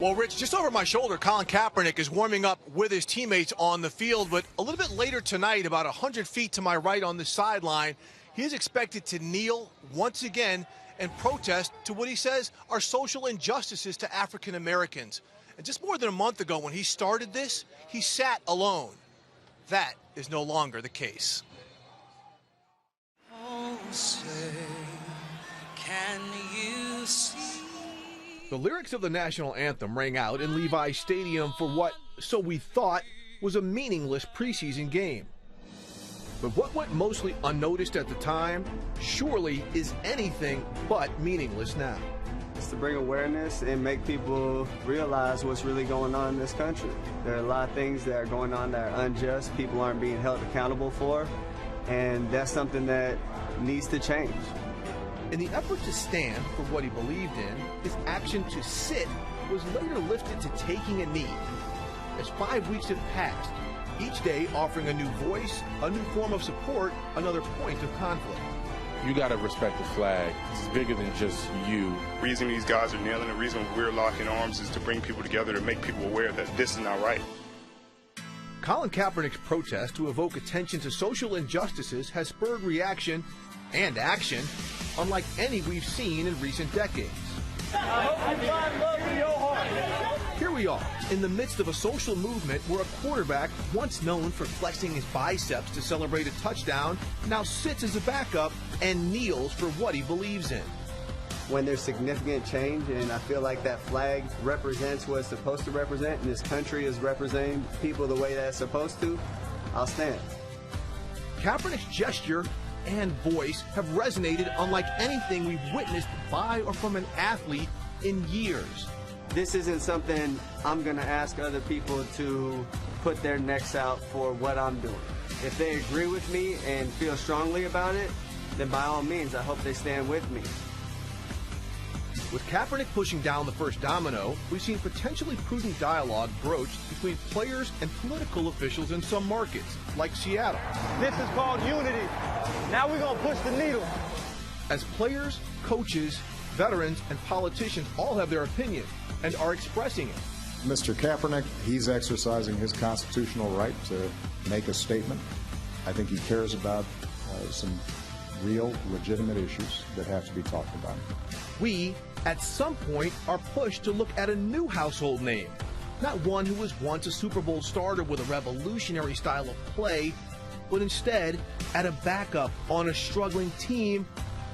Well, Rich, just over my shoulder, Colin Kaepernick is warming up with his teammates on the field, but a little bit later tonight, about 100 feet to my right on the sideline, he is expected to kneel once again and protest to what he says are social injustices to African Americans. And just more than a month ago when he started this, he sat alone. That is no longer the case. Oh, say, can you see? The lyrics of the national anthem rang out in Levi's Stadium for what, so we thought, was a meaningless preseason game. But what went mostly unnoticed at the time surely is anything but meaningless now. It's to bring awareness and make people realize what's really going on in this country. There are a lot of things that are going on that are unjust, people aren't being held accountable for, and that's something that needs to change. In the effort to stand for what he believed in, his action to sit was later lifted to taking a knee. As 5 weeks have passed, each day offering a new voice, a new form of support, another point of conflict. You got to respect the flag. It's bigger than just you. The reason these guys are kneeling, the reason we're locking arms is to bring people together, to make people aware that this is not right. Colin Kaepernick's protest to evoke attention to social injustices has spurred reaction and action unlike any we've seen in recent decades. Here we are, in the midst of a social movement where a quarterback, once known for flexing his biceps to celebrate a touchdown, now sits as a backup and kneels for what he believes in. When there's significant change, and I feel like that flag represents what it's supposed to represent, and this country is representing people the way that it's supposed to, I'll stand. Kaepernick's gesture and voice have resonated unlike anything we've witnessed by or from an athlete in years. This isn't something I'm going to ask other people to put their necks out for what I'm doing. If they agree with me and feel strongly about it, then by all means, I hope they stand with me. With Kaepernick pushing down the first domino, we've seen potentially prudent dialogue broached between players and political officials in some markets, like Seattle. This is called unity. Now we're going to push the needle. As players, coaches, veterans, and politicians all have their opinion and are expressing it. Mr. Kaepernick, he's exercising his constitutional right to make a statement. I think he cares about some real, legitimate issues that have to be talked about. We, at some point, are pushed to look at a new household name. Not one who was once a Super Bowl starter with a revolutionary style of play, but instead at a backup on a struggling team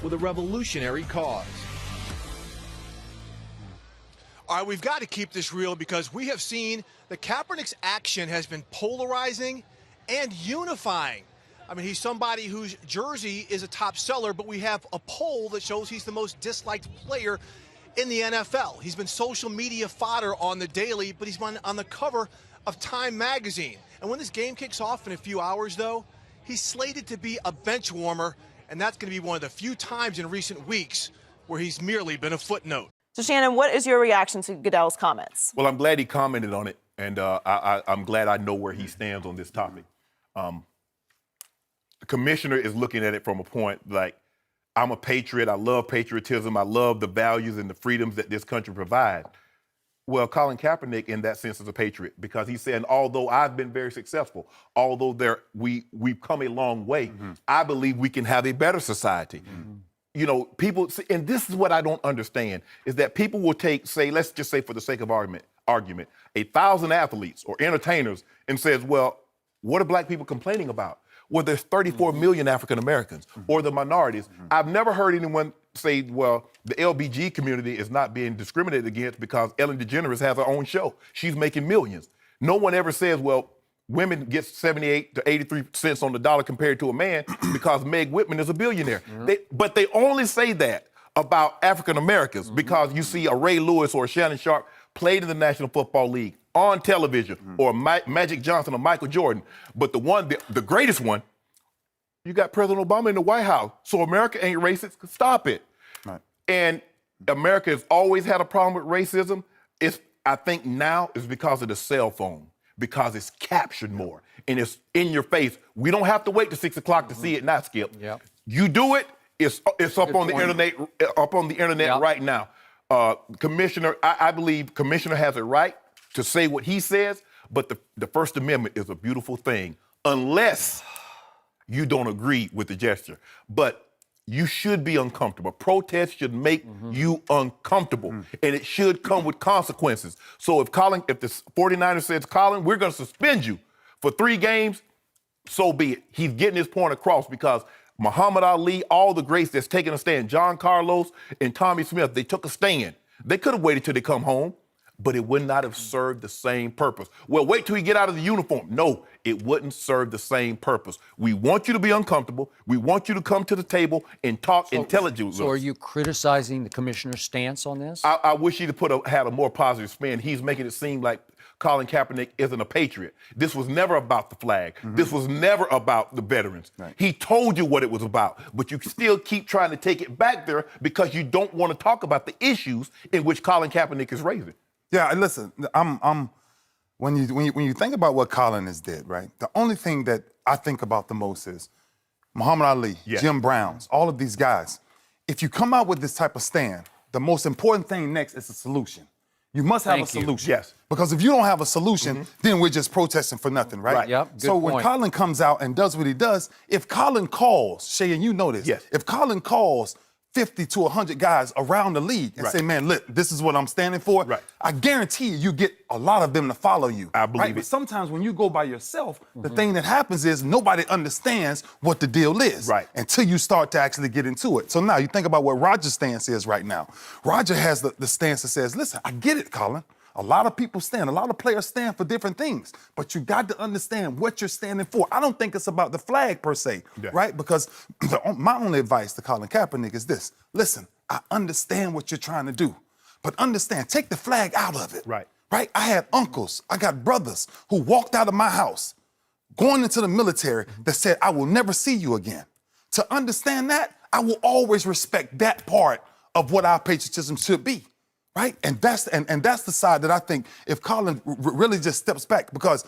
with a revolutionary cause. All right, we've got to keep this real because we have seen that Kaepernick's action has been polarizing and unifying. I mean, he's somebody whose jersey is a top seller, but we have a poll that shows he's the most disliked player in the NFL. He's been social media fodder on the daily, but he's been on the cover of Time magazine. And when this game kicks off in a few hours, though, he's slated to be a bench warmer, and that's going to be one of the few times in recent weeks where he's merely been a footnote. So, Shannon, what is your reaction to Goodells' comments? Well, I'm glad he commented on it, and I'm glad I know where he stands on this topic. The commissioner is looking at it from a point like, I'm a patriot, I love patriotism, I love the values and the freedoms that this country provides. Well, Colin Kaepernick, in that sense, is a patriot because he's saying, although I've been very successful, although we've come a long way, I believe we can have a better society. You know, people, and this is what I don't understand, is that people will say, let's just say for the sake of argument, 1,000 athletes or entertainers and says, well, what are black people complaining about? Well, there's 34 million African Americans or the minorities. I've never heard anyone say, well, the LBG community is not being discriminated against because Ellen DeGeneres has her own show. She's making millions. No one ever says, well, women get 78 to 83 cents on the dollar compared to a man because Meg Whitman is a billionaire. But they only say that about African Americans because you see a Ray Lewis or a Shannon Sharp played in the National Football League on television, or Magic Johnson or Michael Jordan. But the greatest one, you got President Obama in the White House. So America ain't racist. Stop it. Right. And America has always had a problem with racism. I think now it's because of the cell phone, because it's captured more and it's in your face. We don't have to wait till 6 o'clock to see it not, Skip. Yep. You do it, it's up on the internet, right now. Commissioner, I believe Commissioner has a right to say what he says, but the First Amendment is a beautiful thing, unless you don't agree with the gesture. But you should be uncomfortable. Protest should make you uncomfortable, and it should come with consequences. So if the 49ers says, Colin, we're going to suspend you for 3 games, so be it. He's getting his point across because Muhammad Ali, all the greats that's taking a stand, John Carlos and Tommy Smith, they took a stand. They could have waited till they come home, but it would not have served the same purpose. Well, wait till you get out of the uniform. No, it wouldn't serve the same purpose. We want you to be uncomfortable. We want you to come to the table and talk intelligently. So are you criticizing the commissioner's stance on this? I wish he'd had a more positive spin. He's making it seem like Colin Kaepernick isn't a patriot. This was never about the flag. This was never about the veterans. Right. He told you what it was about, but you still keep trying to take it back there because you don't want to talk about the issues in which Colin Kaepernick is raising. Yeah, and listen, when you think about what Colin has did, right? The only thing that I think about the most is Muhammad Ali, Jim Browns, all of these guys. If you come out with this type of stand, the most important thing next is a solution. You must have a solution. Yes. Because if you don't have a solution, then we're just protesting for nothing, right? Yep. So when Colin comes out and does what he does, if Colin calls, Shay, and you know this, if Colin calls 50 to 100 guys around the league and say, man, look, this is what I'm standing for, I guarantee you get a lot of them to follow you. I believe it. But sometimes when you go by yourself, the thing that happens is nobody understands what the deal is until you start to actually get into it. So now you think about what Roger's stance is right now. Roger has the stance that says, listen, I get it, Colin. A lot of people stand, a lot of players stand for different things, but you got to understand what you're standing for. I don't think it's about the flag per se, right? Because my only advice to Colin Kaepernick is this. Listen, I understand what you're trying to do, but understand, take the flag out of it. Right? I had uncles, I got brothers who walked out of my house going into the military that said, I will never see you again. To understand that, I will always respect that part of what our patriotism should be. Right? And that's the side that I think if Colin really just steps back, because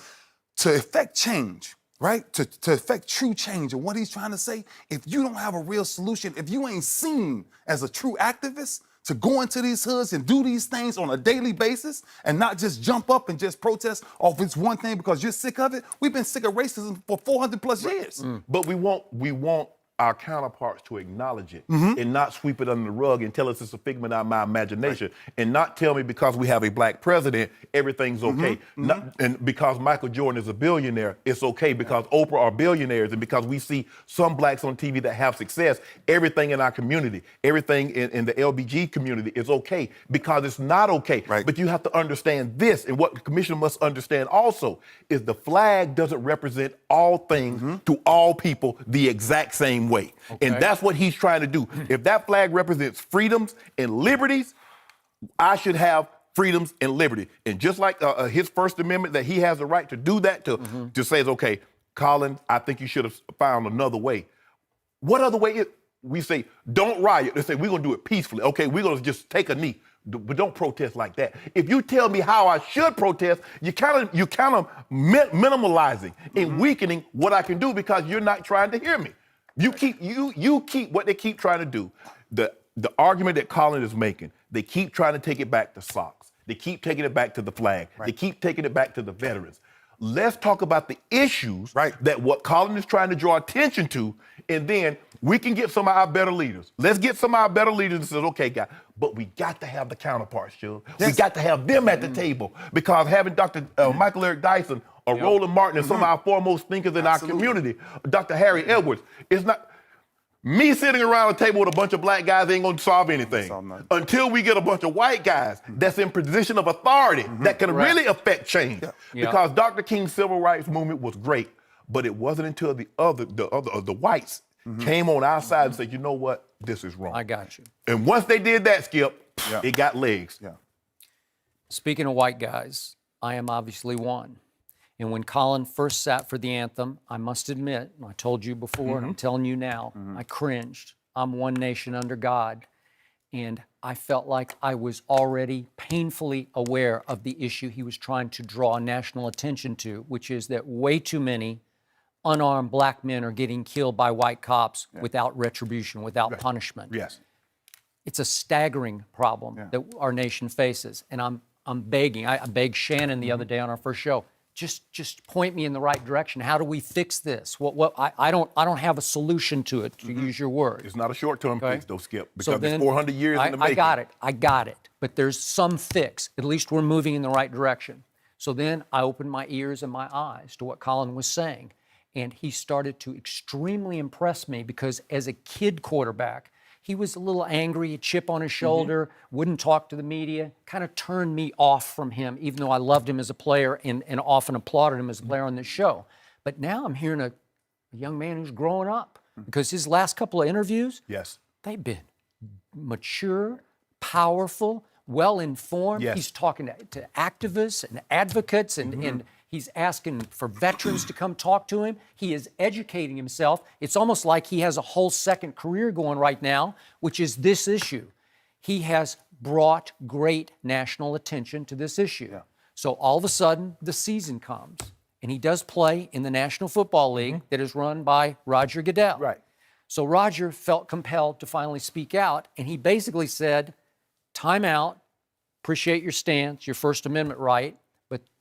to effect change, right? To effect true change and what he's trying to say, if you don't have a real solution, if you ain't seen as a true activist to go into these hoods and do these things on a daily basis and not just jump up and just protest off this one thing because you're sick of it. We've been sick of racism for 400 plus years. But we want our counterparts to acknowledge it and not sweep it under the rug and tell us it's a figment of my imagination and not tell me because we have a black president, everything's okay. And because Michael Jordan is a billionaire, it's okay. Because Oprah are billionaires and because we see some blacks on TV that have success, everything in our community, everything in the LBG community is okay because it's not okay. But you have to understand this, and what the commissioner must understand also is the flag doesn't represent all things to all people the exact same way. And that's what he's trying to do. If that flag represents freedoms and liberties, I should have freedoms and liberty. And just like his First Amendment, that he has the right to do that, to say, okay, Colin, I think you should have found another way. What other way is? We say, don't riot. They say, we're going to do it peacefully. Okay, we're going to just take a knee. But don't protest like that. If you tell me how I should protest, you kind of minimalizing and weakening what I can do because you're not trying to hear me. You keep what they keep trying to do. The argument that Colin is making, they keep trying to take it back to socks. They keep taking it back to the flag. They keep taking it back to the veterans. Let's talk about the issues that what Colin is trying to draw attention to, and then we can get some of our better leaders. Let's get some of our better leaders and say, okay, guys, but we got to have the counterparts, Joe. We got to have them at the table because having Dr. Michael Eric Dyson or Roland Martin and some of our foremost thinkers in our community, Dr. Harry Edwards, it's not me sitting around a table with a bunch of black guys ain't gonna solve anything until we get a bunch of white guys that's in position of authority that can really affect change. Because Dr. King's civil rights movement was great, but it wasn't until the whites came on our side and said, you know what, this is wrong. I got you. And once they did that, Skip, it got legs. Speaking of white guys, I am obviously one. And when Colin first sat for the anthem, I must admit, I told you before and I'm telling you now, I cringed. I'm one nation under God. And I felt like I was already painfully aware of the issue he was trying to draw national attention to, which is that way too many unarmed black men are getting killed by white cops without retribution, without punishment. It's a staggering problem that our nation faces. And I'm begging. I begged Shannon the other day on our first show. Just point me in the right direction. How do we fix this? I don't have a solution to it, to use your word. It's not a short-term fix, though, Skip, because So then, it's 400 years in the making. I got it. But there's some fix. At least we're moving in the right direction. So then I opened my ears and my eyes to what Colin was saying. And he started to extremely impress me because as a kid quarterback, he was a little angry, a chip on his shoulder, wouldn't talk to the media, kind of turned me off from him, even though I loved him as a player and often applauded him as a player on this show. But now I'm hearing a young man who's growing up because his last couple of interviews, they've been mature, powerful, well-informed. He's talking to activists and advocates and he's asking for veterans to come talk to him. He is educating himself. It's almost like he has a whole second career going right now, which is this issue. He has brought great national attention to this issue. So all of a sudden, the season comes, and he does play in the National Football League that is run by Roger Goodell. So Roger felt compelled to finally speak out, and he basically said, time out, appreciate your stance, your First Amendment right,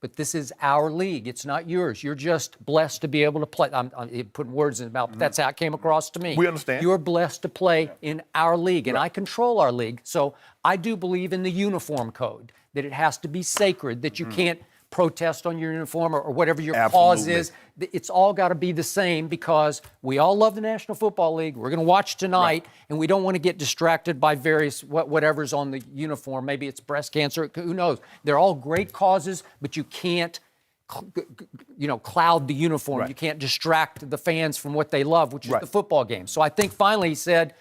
but this is our league. It's not yours. You're just blessed to be able to play. I'm putting words in his mouth, but that's how it came across to me. We understand. You're blessed to play in our league, and I control our league. So I do believe in the uniform code, that it has to be sacred, that you can't protest on your uniform or whatever your cause is. It's all got to be the same because we all love the National Football League. We're going to watch tonight, and we don't want to get distracted by various whatever's on the uniform. Maybe it's breast cancer. Who knows? They're all great causes, but you can't, cloud the uniform. You can't distract the fans from what they love, which is the football game. So I think finally he said,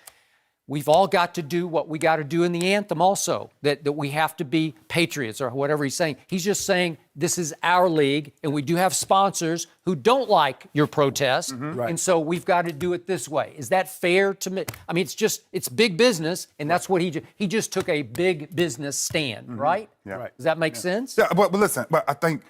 we've all got to do what we got to do in the anthem also, that we have to be patriots or whatever he's saying. He's just saying this is our league, and we do have sponsors who don't like your protest, and so we've got to do it this way. Is that fair to me? I mean, it's big business, and that's what he just took a big business stand, right? Does that make sense? Yeah, but listen, I think,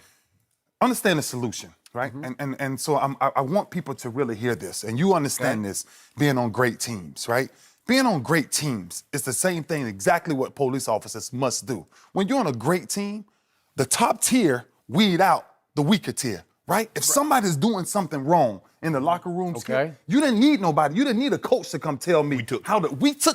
understand the solution. Right? And so I want people to really hear this, and you understand this being on great teams, right? Being on great teams is the same thing, exactly what police officers must do. When you're on a great team, the top tier weed out the weaker tier, right? If somebody's doing something wrong in the locker room, you didn't need nobody. You didn't need a coach to come tell me we took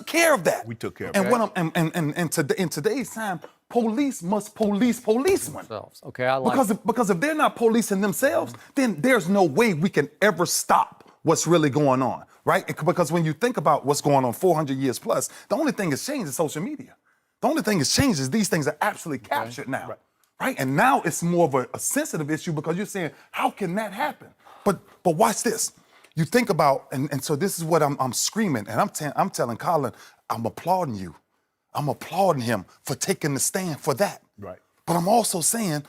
care of that. We took care of that. In today's time, police must police policemen. Because if they're not policing themselves, then there's no way we can ever stop what's really going on, right? Because when you think about what's going on 400 years plus, the only thing that's changed is social media. The only thing that's changed is these things are actually captured now, right? And now it's more of a sensitive issue because you're saying, how can that happen? But watch this. You think about, and so this is what I'm screaming, and I'm telling Colin, I'm applauding you. I'm applauding him for taking the stand for that. But I'm also saying,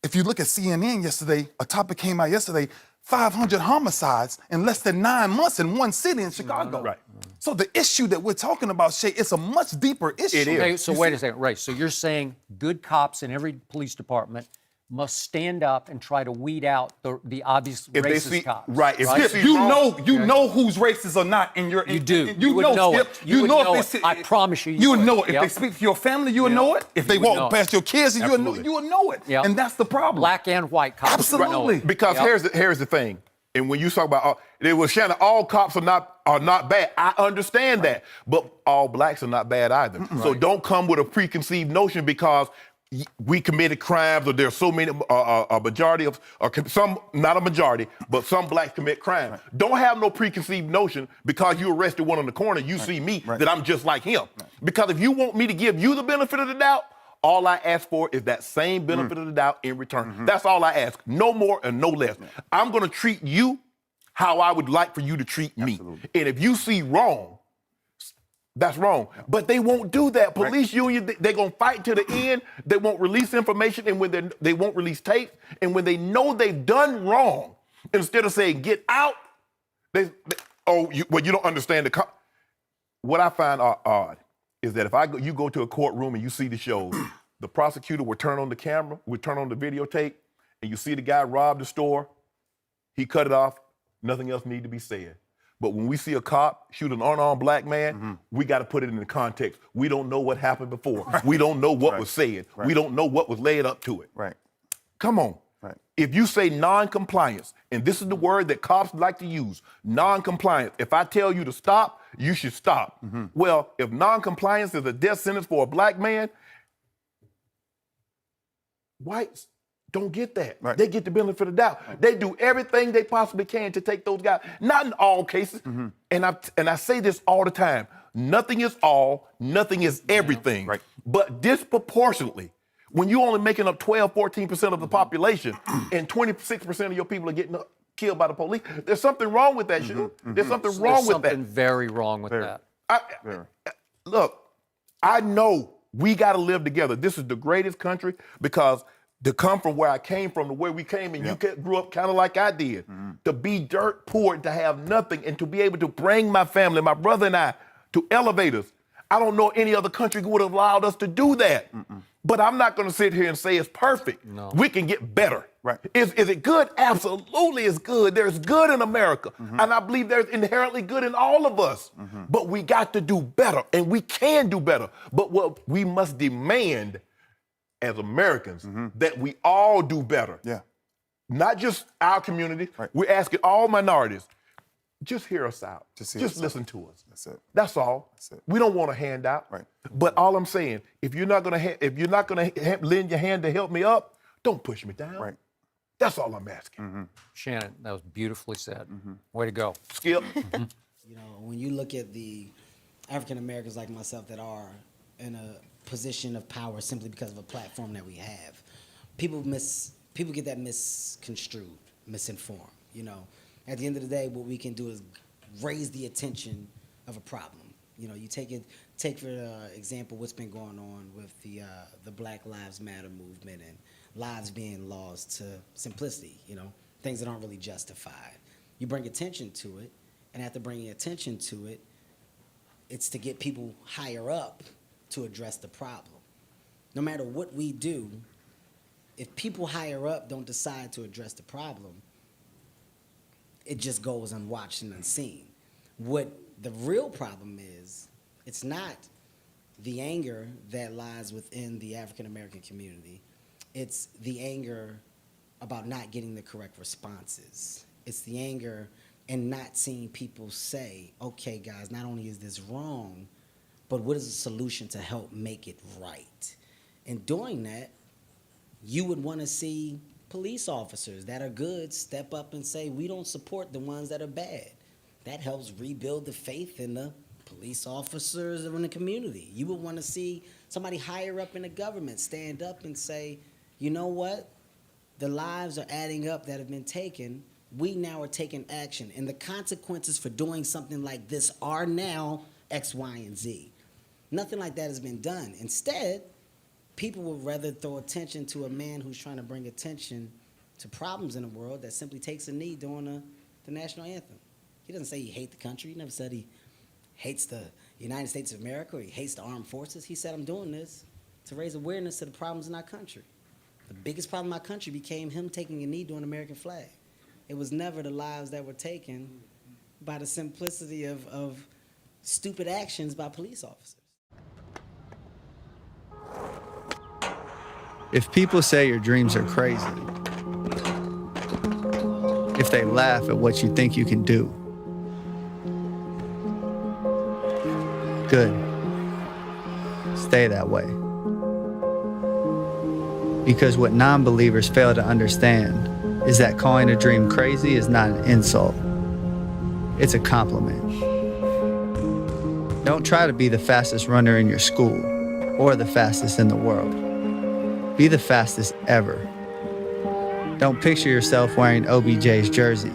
if you look at CNN yesterday, a topic came out yesterday, 500 homicides in less than 9 months in one city in Chicago. So the issue that we're talking about, Shay, it's a much deeper issue. It is. Okay, so wait a second, Ray. So you're saying good cops in every police department must stand up and try to weed out the obvious racist cops. Skip, you know who's racist or not in your. You do. You would know it. You know it. I promise you. You would know it. If they speak to your family, you would know it. If they walk past your kids, you would know it. And that's the problem. Black and white cops. Absolutely. Because here's the thing. And when you talk about, Shannon, all cops are not bad. I understand that, but all blacks are not bad either. So don't come with a preconceived notion because we committed crimes, or there's so many, a majority of, or some, not a majority, but some blacks commit crimes. Don't have no preconceived notion because you arrested one on the corner, you see me, that I'm just like him. Because if you want me to give you the benefit of the doubt, all I ask for is that same benefit of the doubt in return. That's all I ask, no more and no less. I'm gonna treat you how I would like for you to treat me. And if you see wrong, that's wrong. But they won't do that. Police union, they're going to fight to the end. They won't release information, and when they won't release tapes. And when they know they've done wrong, instead of saying, get out, you don't understand what I find odd is that if you go to a courtroom and you see the shows, the prosecutor would turn on the camera, would turn on the videotape, and you see the guy rob the store, he cut it off, nothing else need to be said. But when we see a cop shoot an unarmed black man, we got to put it in the context. We don't know what happened before. We don't know what was said. We don't know what was laid up to it. Come on. If you say non-compliance, and this is the word that cops like to use, non-compliance. If I tell you to stop, you should stop. Well, if non-compliance is a death sentence for a black man, whites don't get that. They get the benefit of the doubt. They do everything they possibly can to take those guys. Not in all cases. And I say this all the time. Nothing is all, nothing is everything. But disproportionately, when you're only making up 12, 14% of the population and 26% of your people are getting killed by the police, there's something wrong with that, There's something wrong with that. There's something very wrong with that. Look, I know we got to live together. This is the greatest country because to come from where I came from to where we came and you grew up kind of like I did, to be dirt poor and to have nothing and to be able to bring my family, my brother and I, to elevators. I don't know any other country would have allowed us to do that. But I'm not going to sit here and say it's perfect. No. We can get better. Is it good? Absolutely it's good. There's good in America. And I believe there's inherently good in all of us. But we got to do better, and we can do better. But what we must demand as Americans, that we all do better. Not just our community. We're asking all minorities, just hear us out. Just listen to us. That's it. That's all. That's it. We don't want a handout. But all I'm saying, if you're not gonna lend your hand to help me up, don't push me down. That's all I'm asking. Shannon, that was beautifully said. Way to go. Skip. You know, when you look at the African Americans like myself that are in a position of power simply because of a platform that we have, people get that misconstrued, misinformed. You know, at the end of the day, what we can do is raise the attention of a problem. You know, you take for example what's been going on with the Black Lives Matter movement and lives being lost to simplicity. You know, things that aren't really justified. You bring attention to it, and after bringing attention to it, it's to get people higher up to address the problem. No matter what we do, if people higher up don't decide to address the problem, it just goes unwatched and unseen. What the real problem is, it's not the anger that lies within the African American community. It's the anger about not getting the correct responses. It's the anger and not seeing people say, okay, guys, not only is this wrong, but what is the solution to help make it right? In doing that, you would want to see police officers that are good step up and say, we don't support the ones that are bad. That helps rebuild the faith in the police officers in the community. You would want to see somebody higher up in the government stand up and say, you know what? The lives are adding up that have been taken. We now are taking action. And the consequences for doing something like this are now X, Y, and Z. Nothing like that has been done. Instead, people would rather throw attention to a man who's trying to bring attention to problems in the world that simply takes a knee during the national anthem. He doesn't say he hates the country. He never said he hates the United States of America or he hates the armed forces. He said, I'm doing this to raise awareness to the problems in our country. The biggest problem in our country became him taking a knee during the American flag. It was never the lives that were taken by the simplicity of stupid actions by police officers. If people say your dreams are crazy, if they laugh at what you think you can do, good. Stay that way. Because what non-believers fail to understand is that calling a dream crazy is not an insult. It's a compliment. Don't try to be the fastest runner in your school or the fastest in the world. Be the fastest ever. Don't picture yourself wearing OBJ's jersey.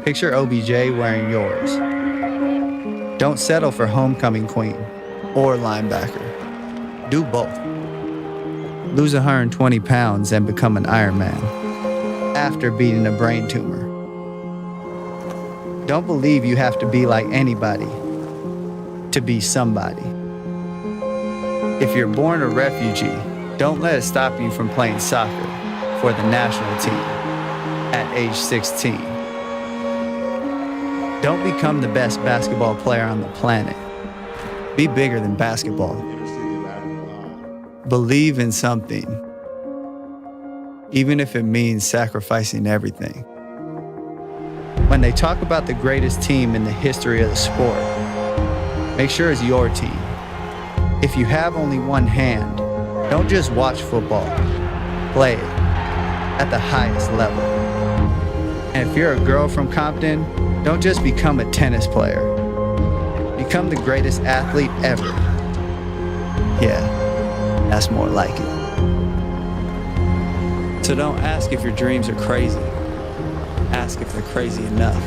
Picture OBJ wearing yours. Don't settle for homecoming queen or linebacker. Do both. Lose 120 pounds and become an Ironman after beating a brain tumor. Don't believe you have to be like anybody to be somebody. If you're born a refugee, don't let it stop you from playing soccer for the national team at age 16. Don't become the best basketball player on the planet. Be bigger than basketball. Believe in something, even if it means sacrificing everything. When they talk about the greatest team in the history of the sport, make sure it's your team. If you have only one hand, don't just watch football, play it at the highest level. And if you're a girl from Compton, don't just become a tennis player. Become the greatest athlete ever. Yeah, that's more like it. So don't ask if your dreams are crazy. Ask if they're crazy enough.